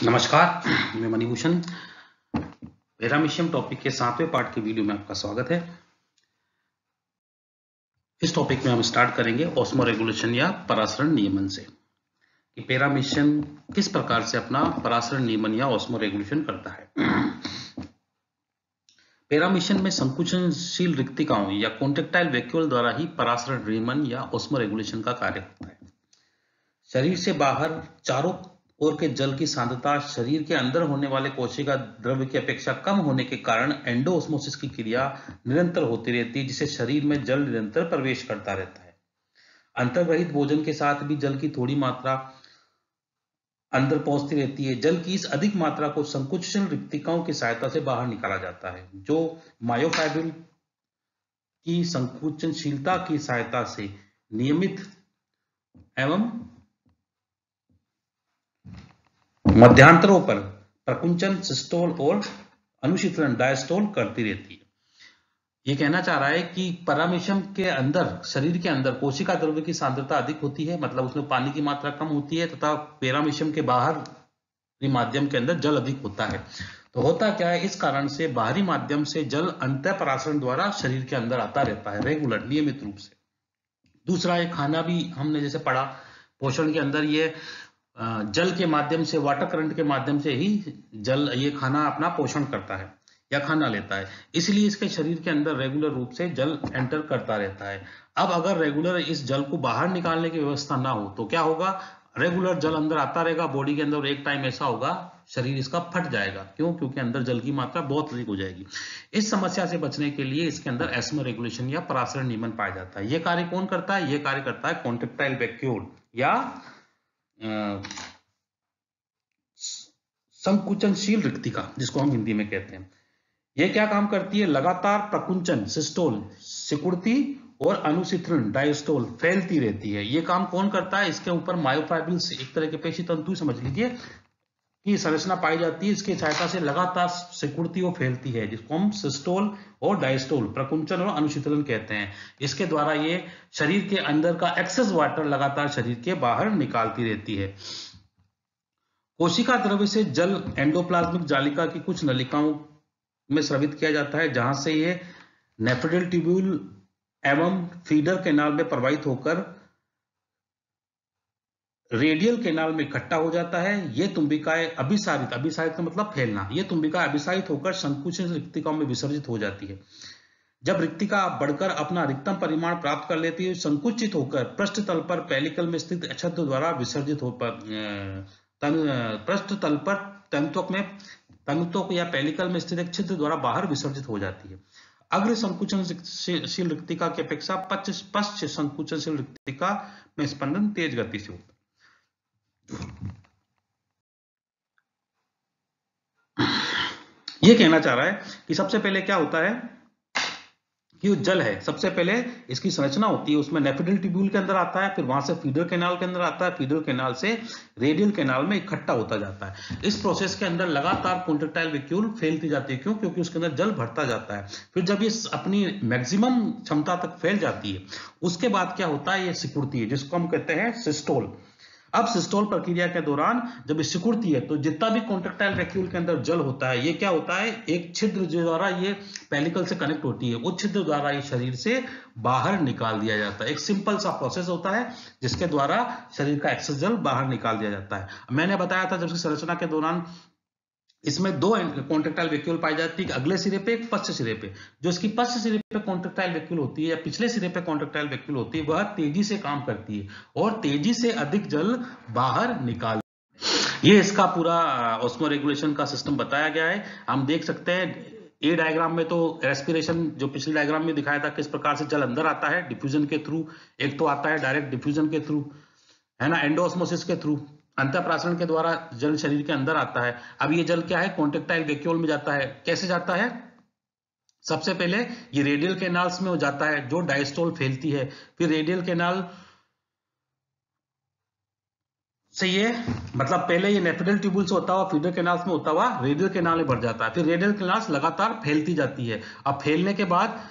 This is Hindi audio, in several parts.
नमस्कार, मैं मणिभूषण पैरामीशियम टॉपिक के 7वें पार्ट के वीडियो में आपका स्वागत है। इस टॉपिक में हम स्टार्ट करेंगे ऑस्मो रेगुलेशन या परासरण नियमन से कि पैरामीशियम किस प्रकार से अपना परासरण नियमन या ऑस्मो रेगुलेशन करता है। पैरामीशियम में संकुचनशील रिक्तिकाओं या कॉन्ट्रैक्टाइल वैक्यूल द्वारा ही परासरण नियमन या ऑस्मो रेगुलेशन का कार्य होता है। शरीर से बाहर चारों ओर के जल की सांद्रता शरीर के अंदर होने वाले कोशिका द्रव्य की अपेक्षा कम होने के कारण एंडोऑस्मोसिस की क्रिया निरंतर होती रहती है, जिससे शरीर में जल निरंतर प्रवेश करता रहता है। अंतर्ग्रहित भोजन के साथ भी जल की थोड़ी मात्रा अंदर पहुंचती रहती है। जल की इस अधिक मात्रा को संकुचनशील रिक्तिकाओं की सहायता से बाहर निकाला जाता है, जो मायोफाइब्रिल की संकुचनशीलता की सहायता से नियमित एवं मध्यांतरों पर प्रकुंचन, सिस्टोल और अनुशीतलन डायस्टोल करती रहती है। ये कहना चाह रहा है कि पैरामीशियम के अंदर, शरीर के अंदर कोशिका द्रव्य की सांद्रता अधिक होती है, मतलब उसमें पानी की मात्रा कम होती है, तथा पैरामीशियम के बाहरी माध्यम के अंदर जल अधिक होता है। तो होता क्या है, इस कारण से बाहरी माध्यम से जल अंतः परासरण द्वारा शरीर के अंदर आता रहता है रेगुलर, नियमित रूप से। दूसरा, एक खाना भी हमने जैसे पढ़ा, पोषण के अंदर ये जल के माध्यम से, वाटर करंट के माध्यम से ही जल, ये खाना अपना पोषण करता है या खाना लेता है, इसलिए इसके शरीर के अंदर रेगुलर रूप से जल एंटर करता रहता है। अब अगर रेगुलर इस जल को बाहर निकालने की व्यवस्था ना हो तो क्या होगा, रेगुलर जल अंदर आता रहेगा बॉडी के अंदर, एक टाइम ऐसा होगा शरीर इसका फट जाएगा। क्यों? क्योंकि अंदर जल की मात्रा बहुत अधिक हो जाएगी। इस समस्या से बचने के लिए इसके अंदर ऑस्मो रेगुलेशन या परासरण नियमन पाया जाता है। यह कार्य कौन करता है? यह कार्य करता है कॉन्ट्रैक्टाइल वैक्यूल या संकुचनशील रिक्तिका, जिसको हम हिंदी में कहते हैं। यह क्या काम करती है? लगातार प्रकुंचन, सिस्टोल सिकुड़ती, और अनुशीतलन डायस्टोल फैलती रहती है। यह काम कौन करता है? इसके ऊपर मायोफाइब्रिल्स, एक तरह के पेशी तंतु समझ लीजिए, की संरचना पाई जाती है। इसकी सहायता से लगातार सिकुड़ती और फैलती है, जिसको हम सिस्टोल और डायस्टोल, प्रकुंचन और अनुशीतलन कहते हैं। इसके द्वारा ये शरीर के अंदर का एक्सेस वाटर लगातार शरीर के बाहर निकालती रहती है। कोशिका द्रव्य से जल एंडोप्लाज्मिक जालिका की कुछ नलिकाओं में स्रावित किया जाता है, जहां से ये नेफ्रोडिल ट्यूब्यूल एवं फीडर कैनाल में प्रवाहित होकर रेडियल कैनाल में इकट्ठा हो जाता है। ये तुंबिकाएं अभिसारित, अभिसारित का मतलब फैलना, ये तुंबिकाएं अभिसारित होकर संकुचित रिक्तिकाओं में विसर्जित हो जाती है। जब रिक्तिका बढ़कर अपना अधिकतम परिमाण प्राप्त कर लेती है, संकुचित होकर पृष्ठ तल पर पेलिकल में स्थित छिद्र द्वारा विसर्जित हो पृष्ठ तल पर तंतुक या पेलिकल में स्थित एक छिद्र द्वारा बाहर विसर्जित हो जाती है। अग्र संकुचनशील रिक्तिका की अपेक्षा पश्च संकुचनशील रिक्तिका में स्पंदन तेज गति से होता है। यह कहना चाह रहा है कि सबसे पहले क्या होता है कि जल है, सबसे पहले इसकी संरचना होती है, उसमें नेफ्रोडिल ट्यूब्यूल के अंदर आता है, फिर वहां से फीडर कैनाल के अंदर आता है, फीडर कैनाल से रेडियल कैनाल में इकट्ठा होता जाता है। इस प्रोसेस के अंदर लगातार कॉन्ट्रैक्टाइल वैक्यूल फैलती जाती है। क्यों? क्योंकि उसके अंदर जल भरता जाता है। फिर जब ये अपनी मैक्सिमम क्षमता तक फैल जाती है, उसके बाद क्या होता है, ये सिकुड़ती है, जिसको हम कहते हैं सिस्टोल। अब सिस्टोल प्रक्रिया के दौरान जब ये सिकुड़ती है, तो जितना भी कॉन्ट्रैक्टाइल वैक्यूल के अंदर जल होता है, ये क्या होता है, एक छिद्र द्वारा ये पेलिकल से कनेक्ट होती है, उस छिद्र द्वारा ये शरीर से बाहर निकाल दिया जाता है। एक सिंपल सा प्रोसेस होता है जिसके द्वारा शरीर का एक्सेस जल बाहर निकाल दिया जाता है। मैंने बताया था जब संरचना के दौरान इसमें दो कॉन्ट्रैक्टाइल वैक्यूल पाई जाती है, अगले सिरे पे, एक पश्च सिरे पे। जो इसकी पश्च सिरे पे कॉन्ट्रैक्टाइल वैक्यूल होती है या पिछले सिरे पे कॉन्ट्रैक्टाइल वैक्यूल होती है, वह तेजी से काम करती है और तेजी से अधिक जल बाहर निकाल। ये इसका पूरा ऑस्मो रेगुलेशन का सिस्टम बताया गया है। हम देख सकते हैं ए डायग्राम में, तो रेस्पिरेशन जो पिछले डायग्राम में दिखाया था, किस प्रकार से जल अंदर आता है डिफ्यूजन के थ्रू। एक तो आता है डायरेक्ट डिफ्यूजन के थ्रू, है ना, एंडोऑस्मोसिस के थ्रू, अंतःप्रासरण के द्वारा जल शरीर के अंदर आता है। अब ये जल क्या है, कॉन्ट्रैक्टाइल वैक्यूल में जाता है। कैसे जाता है? सबसे पहले ये रेडियल कैनाल्स में हो जाता है, जो डायस्टोल फैलती है। फिर रेडियल कैनाल से ये, मतलब पहले ये नेफ्रोडिल ट्यूब्यूल से होता हुआ फीडर कैनाल्स में होता हुआ रेडियल कैनाल में बढ़ जाता है। फिर रेडियल कैनाल्स लगातार फैलती जाती है। अब फैलने के बाद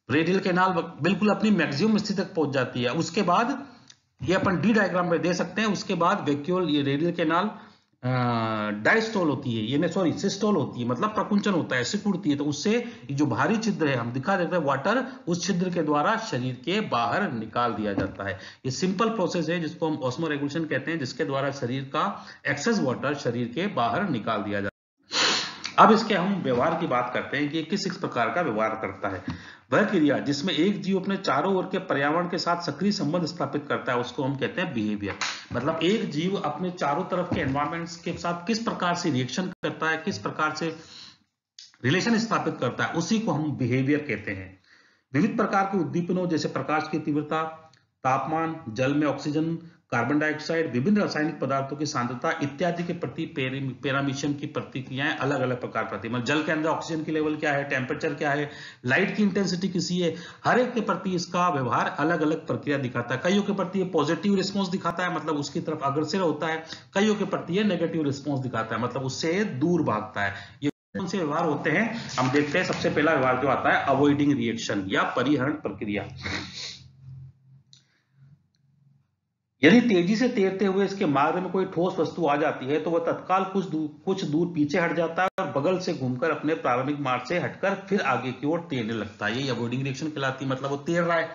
रेडियल कैनाल बिल्कुल अपनी मैक्सिमम स्थिति तक पहुंच जाती है। उसके बाद ये अपन डी डायग्राम में दे सकते हैं। उसके बाद वैक्यूल, ये रेडियल कैनाल डायस्टोल होती है, ये सॉरी सिस्टोल होती है, मतलब प्रकुंचन होता है, सिकुड़ती है, तो उससे जो भारी छिद्र है हम दिखा देते हैं वाटर, उस छिद्र के द्वारा शरीर के बाहर निकाल दिया जाता है। ये सिंपल प्रोसेस है जिसको हम ऑस्मो रेगुलेशन कहते हैं, जिसके द्वारा शरीर का एक्सेस वाटर शरीर के बाहर निकाल दिया जाता है। अब इसके हम व्यवहार की बात करते हैं कि किस प्रकार का व्यवहार करता है। वह क्रिया जिसमें एक जीव अपने चारों ओर के पर्यावरण के साथ सक्रिय संबंध स्थापित करता है उसको हम कहते हैं बिहेवियर। मतलब एक जीव अपने चारों तरफ के एनवायरमेंट्स के साथ किस प्रकार से रिएक्शन करता है, किस प्रकार से रिलेशन स्थापित करता है, उसी को हम बिहेवियर कहते हैं। विविध प्रकार के उद्दीपनों जैसे प्रकाश की तीव्रता, तापमान, जल में ऑक्सीजन, कार्बन डाइऑक्साइड, विभिन्न रासायनिक पदार्थों की सांद्रता इत्यादि के प्रति पैरामीशियम की प्रतिक्रियाएं अलग अलग प्रकार प्रति, मतलब जल के अंदर ऑक्सीजन की लेवल क्या है, टेम्परेचर क्या है, लाइट की इंटेंसिटी किसी है, हर एक के प्रति इसका व्यवहार अलग अलग प्रक्रिया दिखाता है। कईयों के प्रति ये पॉजिटिव रिस्पॉन्स दिखाता है, मतलब उसकी तरफ अग्रसर होता है, कईयों के प्रति ये नेगेटिव रिस्पॉन्स दिखाता है, मतलब उससे दूर भागता है। ये कौन से व्यवहार होते हैं हम देखते हैं। सबसे पहला व्यवहार जो आता है अवॉइडिंग रिएक्शन या परिहरण प्रक्रिया। यदि तेजी से तैरते हुए इसके मार्ग में कोई ठोस वस्तु आ जाती है तो वह तत्काल कुछ दूर पीछे हट जाता है और बगल से घूमकर अपने प्रारंभिक मार्ग से हटकर फिर आगे की ओर तैरने लगता है। ये अवॉइडिंग रिएक्शन कहलाती है। मतलब वो तैर रहा है,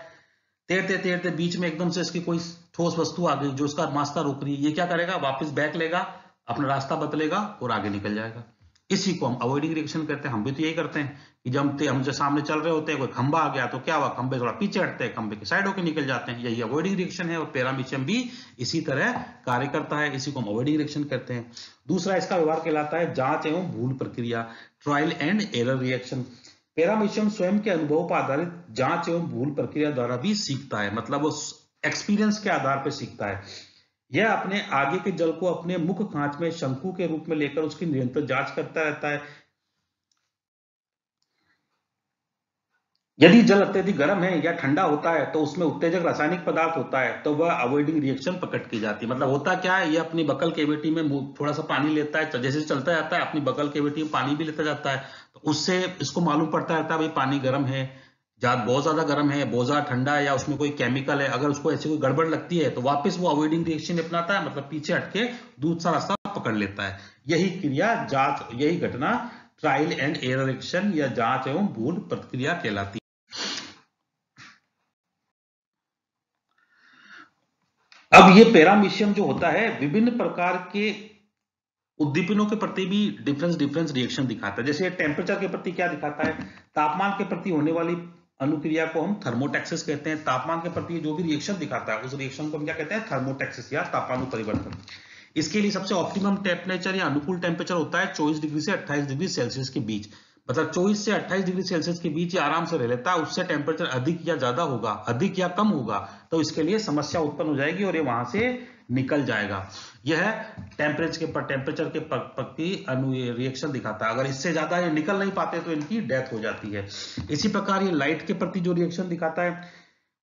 तैरते तैरते बीच में एकदम से इसकी कोई ठोस वस्तु आ गई जो उसका रास्ता रोक रही है, ये क्या करेगा, वापस बैक लेगा, अपना रास्ता बदलेगा और आगे निकल जाएगा। इसी को हम अवॉइडिंग रिएक्शन कहते हैं। हम भी तो यही करते हैं कि जब हम जो सामने चल रहे होते हैं, कोई खंबा आ गया तो क्या हुआ, खंबे थोड़ा पीछे हटते हैं, खंबे के साइड होकर निकल जाते हैं। यही अवॉइडिंग रिएक्शन है और पैरामीशियम भी इसी तरह कार्य करता है। इसी को हम अवॉइडिंग रिएक्शन कहते हैं। दूसरा इसका व्यवहार कहलाता है जांच एवं भूल प्रक्रिया, trial and error reaction. Paramecium स्वयं के अनुभव पर आधारित जांच एवं भूल प्रक्रिया द्वारा भी सीखता है, मतलब वो एक्सपीरियंस के आधार पर सीखता है। यह अपने आगे के जल को अपने मुख खांच में शंकु के रूप में लेकर उसकी निरंतर जांच करता रहता है। यदि जल अत्यधिक गर्म है या ठंडा होता है तो उसमें उत्तेजक रासायनिक पदार्थ होता है, तो वह अवॉइडिंग रिएक्शन प्रकट की जाती है। मतलब होता क्या है, ये अपनी बकल केविटी में थोड़ा सा पानी लेता है, जैसे चलता जाता है अपनी बकल केविटी में पानी भी लेता जाता है, तो उससे इसको मालूम पड़ता रहता है भाई पानी गर्म है, बहुत ज्यादा गर्म है, बहुत ज्यादा ठंडा है, या उसमें कोई केमिकल है। अगर उसको ऐसी कोई गड़बड़ लगती है तो वापस वो अवॉइडिंग रिएक्शन अपनाता है, मतलब पीछे हटके दूसरा रास्ता पकड़ लेता है। यही क्रिया जांच, यही घटना ट्रायल एंड एरर रिएक्शन या जांच एवं भूल प्रक्रिया कहलाती है। अब ये पैरामीशियम जो होता है विभिन्न प्रकार के उद्दीपनों के प्रति भी डिफरेंस रिएक्शन दिखाता है। जैसे टेम्परेचर के प्रति क्या दिखाता है, तापमान के प्रति होने वाली अनुक्रिया को हम थर्मोटैक्सिस कहते हैं। तापमान के प्रति जो भी रिएक्शन दिखाता है उस रिएक्शन को हम क्या कहते हैं, थर्मोटैक्सिस या तापानु परिवर्तन। इसके लिए सबसे ऑप्टिमम टेम्परेचर या अनुकूल टेम्परेचर होता है 24 डिग्री से 28 डिग्री सेल्सियस के बीच। मतलब 24 से 28 डिग्री सेल्सियस के बीच ये आराम से रह लेता है। उससे टेम्परेचर अधिक या ज्यादा होगा, अधिक या कम होगा तो इसके लिए समस्या उत्पन्न हो जाएगी और ये वहां से निकल जाएगा। यह टेम्परेचर के प्रति रिएक्शन दिखाता है। अगर इससे ज्यादा ये निकल नहीं पाते तो इनकी डेथ हो जाती है। इसी प्रकार ये लाइट के प्रति जो रिएक्शन दिखाता है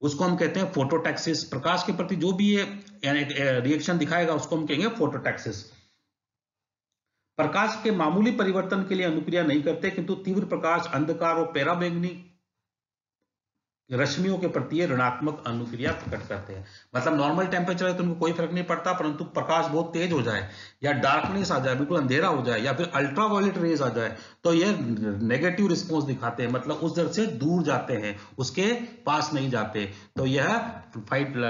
उसको हम कहते हैं फोटोटैक्सिस। प्रकाश के प्रति जो भी ये रिएक्शन दिखाएगा उसको हम कहेंगे फोटोटैक्सिस। प्रकाश के मामूली परिवर्तन के लिए अनुक्रिया नहीं करते, किंतु तीव्र प्रकाश, अंधकार और पैराबैंगनी रश्मियों के प्रति ऋणात्मक अनुक्रिया प्रकट करते हैं। मतलब नॉर्मल टेम्परेचर है तो उनको कोई फर्क नहीं पड़ता, परंतु प्रकाश बहुत तेज हो जाए या डार्कनेस आ जाए, बिल्कुल अंधेरा हो जाए, या फिर अल्ट्रावायलेट रेज आ जाए तो ये नेगेटिव रिस्पॉन्स दिखाते हैं, मतलब उस दर से दूर जाते हैं, उसके पास नहीं जाते। तो यह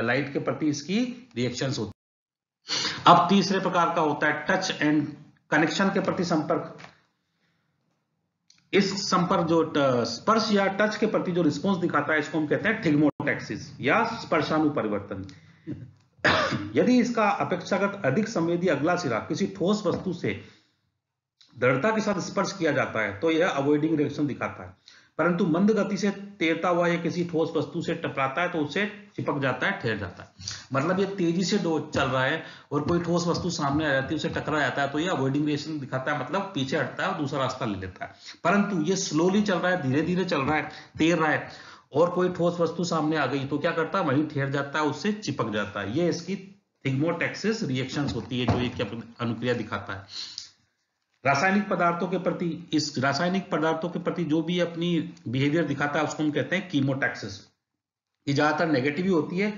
लाइट के प्रति इसकी रिएक्शंस होती है। अब तीसरे प्रकार का होता है टच एंड कनेक्शन के प्रति संपर्क। इस संपर्क जो स्पर्श या टच के प्रति जो रिस्पॉन्स दिखाता है इसको हम कहते हैं थिग्मोटैक्सिस या स्पर्शानुपरिवर्तन। यदि इसका अपेक्षाकृत अधिक संवेदी अगला सिरा किसी ठोस वस्तु से दृढ़ता के साथ स्पर्श किया जाता है तो यह अवॉइडिंग रिएक्शन दिखाता है, परंतु मंद गति से तैरता हुआ यह किसी ठोस वस्तु से टकराता है तो उससे चिपक जाता है, ठहर जाता है। मतलब ये तेजी से चल रहा है और कोई ठोस वस्तु सामने आ जाती है, उसे टकरा जाता है तो ये अवॉइडिंग रिएक्शन दिखाता है, मतलब पीछे हटता है और दूसरा रास्ता ले लेता है। परंतु ये स्लोली चल रहा है, धीरे धीरे चल रहा है, तैर रहा है और कोई ठोस वस्तु सामने आ गई तो क्या करता है, वहीं ठहर जाता है, उससे चिपक जाता है। ये इसकी थिग्मोटैक्सिस रिएक्शंस होती है जो एक अनुक्रिया दिखाता है। रासायनिक पदार्थों के प्रति, इस रासायनिक पदार्थों के प्रति जो भी अपनी बिहेवियर दिखाता है उसको हम कहते हैं कीमोटैक्सिस। ये ज्यादातर नेगेटिव ही होती है।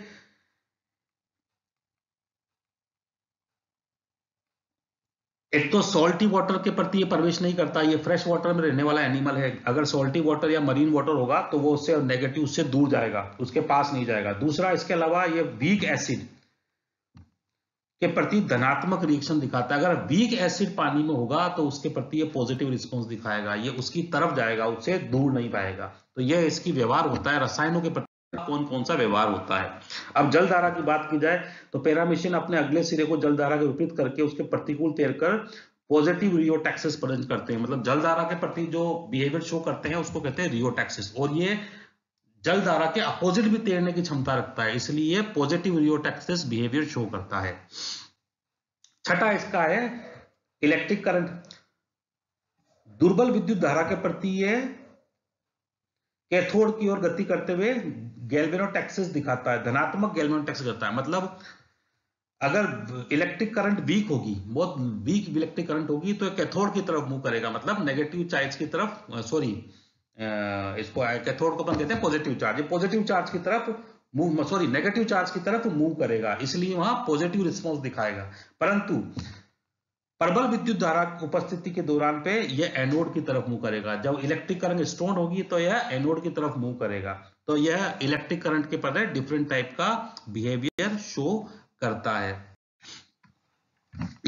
एक तो सॉल्टी वाटर के प्रति ये प्रवेश नहीं करता, ये फ्रेश वाटर में रहने वाला एनिमल है। अगर सॉल्टी वाटर या मरीन वाटर होगा तो वो उससे नेगेटिव, उससे दूर जाएगा, उसके पास नहीं जाएगा। दूसरा, इसके अलावा ये वीक एसिड के प्रति धनात्मक रिएक्शन दिखाता है। अगर वीक एसिड पानी में होगा तो उसके प्रति ये पॉजिटिव रिस्पॉन्स दिखाएगा, ये उसकी तरफ जाएगा, उससे दूर नहीं पाएगा। तो ये इसकी व्यवहार होता है, रसायनों के प्रति कौन कौन सा व्यवहार होता है। अब जलधारा की बात की जाए तो पैरामीशियन अपने अगले सिरे को जलधारा के विपरीत करके उसके प्रतिकूल तैरकर पॉजिटिव रियोटैक्सिस प्रदर्शन करते हैं। मतलब जलधारा के प्रति जो बिहेवियर शो करते हैं उसको कहते हैं रियोटैक्सिस, और ये जलधारा के अपोजिट भी तैरने की क्षमता रखता है, इसलिए पॉजिटिव रियोटैक्सिस बिहेवियर शो करता है। छठा इसका है इलेक्ट्रिक करंट। दुर्बल विद्युत धारा के प्रति ये कैथोड की ओर गति करते हुए गैल्वेनोटैक्सिस दिखाता है, धनात्मक गैल्वेनोटैक्सिस करता है। मतलब अगर इलेक्ट्रिक करंट वीक होगी, बहुत वीक इलेक्ट्रिक करंट होगी, तो कैथोड की तरफ मूव करेगा, मतलब नेगेटिव चार्ज की तरफ, सॉरी इसको कैथोड को अपन कहते हैं पॉजिटिव चार्ज, पॉजिटिव चार्ज की तरफ मूव, सॉरी नेगेटिव चार्ज की तरफ मूव करेगा, इसलिए वहां पॉजिटिव रिस्पॉन्स दिखाएगा। परंतु प्रबल विद्युत धारा उपस्थिति के दौरान पे यह एनोड की तरफ मूव करेगा। जब इलेक्ट्रिक करंट स्ट्रॉन्ग होगी तो यह एनोड की तरफ मूव करेगा। तो यह इलेक्ट्रिक करंट के पर डिफरेंट टाइप का बिहेवियर शो करता है।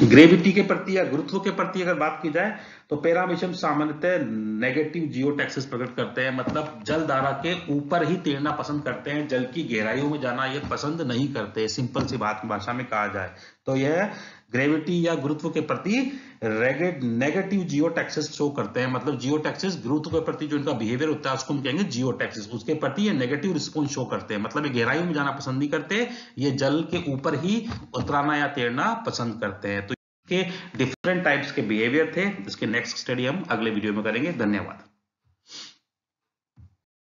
ग्रेविटी के प्रति या गुरुत्व के प्रति अगर बात की जाए तो पैरामीशियम सामान्यतः नेगेटिव जियोटैक्सिस प्रकट करते हैं, मतलब जल धारा के ऊपर ही तैरना पसंद करते हैं, जल की गहराइयों में जाना ये पसंद नहीं करते, सिंपल सी बात भाषा में कहा जाए तो यह ग्रेविटी या गुरुत्व के प्रति नेगेटिव जियोटैक्सिस शो करते हैं। मतलब जियोटैक्सिस, गुरुत्व के प्रति जो इनका बिहेवियर होता है उसको हम कहेंगे जियोटैक्सिस, उसके प्रति ये नेगेटिव रिस्पॉन्स शो करते हैं, मतलब ये गहराइयों में जाना पसंद नहीं करते, ये जल के ऊपर ही उतराना या तैरना पसंद करते हैं। तो के डिफरेंट टाइप्स के बिहेवियर थे। इसके नेक्स्ट स्टडी हम अगले वीडियो में करेंगे। धन्यवाद।